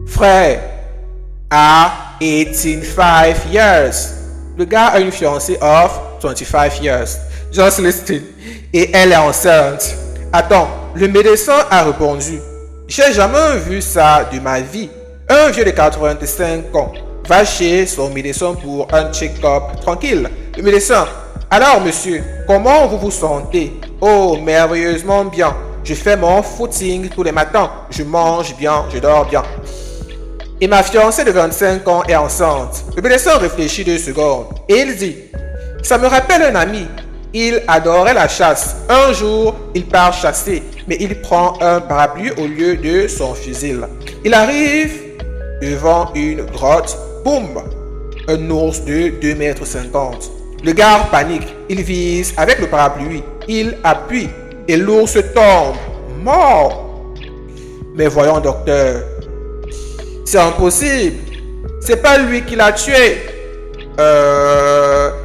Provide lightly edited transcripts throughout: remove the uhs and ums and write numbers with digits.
Frère a 85 years. Le gars a une fiancée of 25 years. Just listen. Et elle est enceinte. Attends, le médecin a répondu. J'ai jamais vu ça de ma vie. Un vieux de 85 ans va chez son médecin pour un check-up tranquille. Le médecin, alors monsieur, comment vous vous sentez? Oh, merveilleusement bien. Je fais mon footing tous les matins. Je mange bien, je dors bien. Et ma fiancée de 25 ans est enceinte. Le médecin réfléchit 2 secondes et il dit, ça me rappelle un ami. Il adorait la chasse. Un jour, il part chasser, mais il prend un parapluie au lieu de son fusil. Il arrive devant une grotte. Boum! Un ours de 2,50 m. Le gars panique. Il vise avec le parapluie. Il appuie et l'ours tombe. Mort! Mais voyons, docteur. C'est impossible. C'est pas lui qui l'a tué.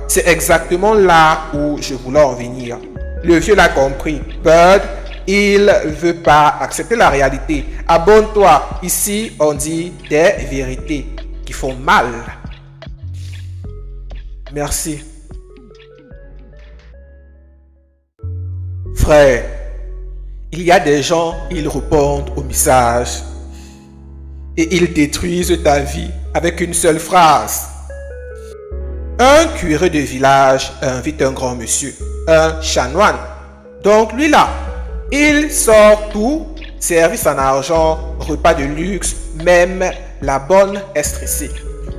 C'est exactement là où je voulais en venir. Le vieux l'a compris. Bird, il veut pas accepter la réalité. Abonne-toi. Ici, on dit des vérités qui font mal. Merci. Frère, il y a des gens, ils répondent au message et ils détruisent ta vie avec une seule phrase. Un curé de village invite un grand monsieur, un chanoine. Donc lui là, il sort tout, service en argent, repas de luxe, même la bonne est stressée.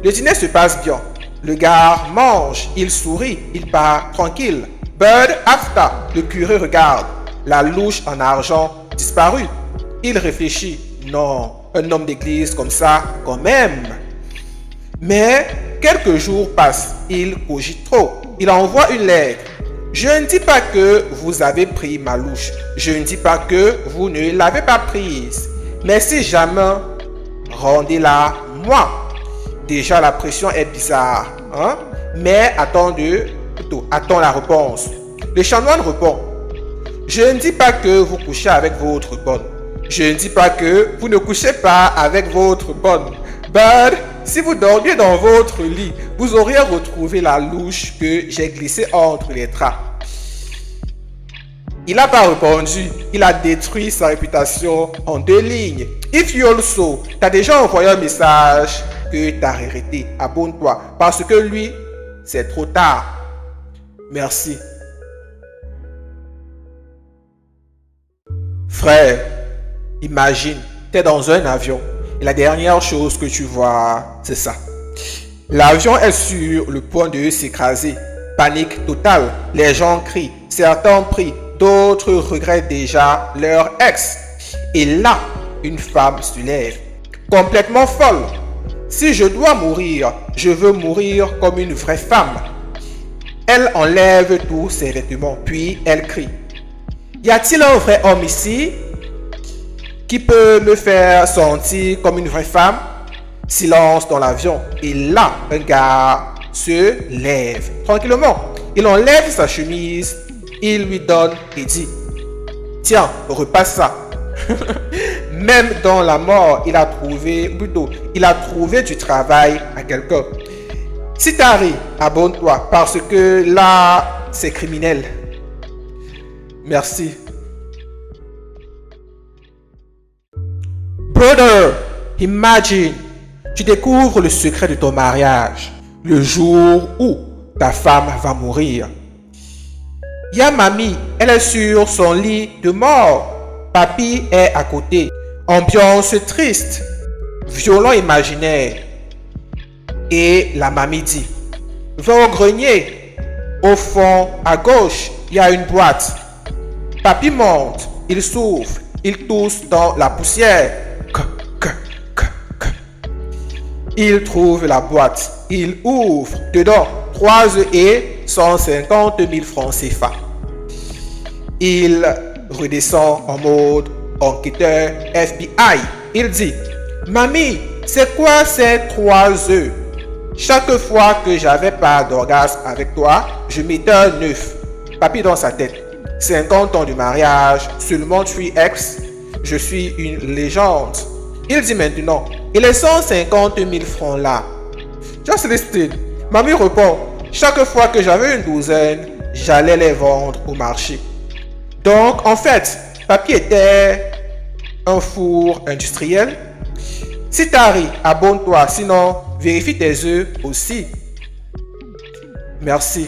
Le dîner se passe bien. Le gars mange, il sourit, il part tranquille. Bird after, le curé regarde. La louche en argent disparue. Il réfléchit. Non, un homme d'église comme ça, quand même. Mais quelques jours passent. Il cogite trop. Il envoie une lettre. Je ne dis pas que vous avez pris ma louche. Je ne dis pas que vous ne l'avez pas prise. Mais si jamais, rendez-la moi. Déjà, la pression est bizarre. Hein? Mais attends la réponse. Le chanoine répond. Je ne dis pas que vous couchez avec votre bonne. Je ne dis pas que vous ne couchez pas avec votre bonne. But, si vous dormiez dans votre lit, vous auriez retrouvé la louche que j'ai glissée entre les draps. Il n'a pas répondu. Il a détruit sa réputation en 2 lignes. If you also, t'as déjà envoyé un message que t'as regretté. Abonne-toi. Parce que lui, c'est trop tard. Merci. Frère, imagine, t'es dans un avion et la dernière chose que tu vois, c'est ça. L'avion est sur le point de s'écraser. Panique totale. Les gens crient. Certains prient. D'autres regrettent déjà leur ex. Et là, une femme se lève. Complètement folle. Si je dois mourir, je veux mourir comme une vraie femme. Elle enlève tous ses vêtements, puis elle crie. Y a-t-il un vrai homme ici qui peut me faire sentir comme une vraie femme? Silence dans l'avion. Et là, un gars se lève tranquillement. Il enlève sa chemise, il lui donne et dit, tiens, repasse ça. Même dans la mort, il a trouvé du travail à quelqu'un. Si t'arrives, abonne-toi parce que là, c'est criminel. Merci. Brother, imagine, tu découvres le secret de ton mariage le jour où ta femme va mourir. Il y a mamie, elle est sur son lit de mort. Papy est à côté. Ambiance triste. Violon imaginaire. Et la mamie dit, va au grenier. Au fond, à gauche, il y a une boîte. Papy monte, il souffle, il tousse dans la poussière. Il trouve la boîte, il ouvre, dedans, 3 œufs et 150 000 francs CFA. Il redescend en mode enquêteur FBI. Il dit, mamie, c'est quoi ces 3 œufs? Chaque fois que j'avais pas d'orgasme avec toi, je mettais un œuf. Papy dans sa tête. 50 ans de mariage, seulement 3 ex, je suis une légende. Il dit maintenant, Et les 150 000 francs là? Just listen. Mamie répond, chaque fois que j'avais une douzaine, j'allais les vendre au marché. Donc, en fait, papy était un four industriel. Si t'as ri, abonne-toi, sinon vérifie tes œufs aussi. Merci.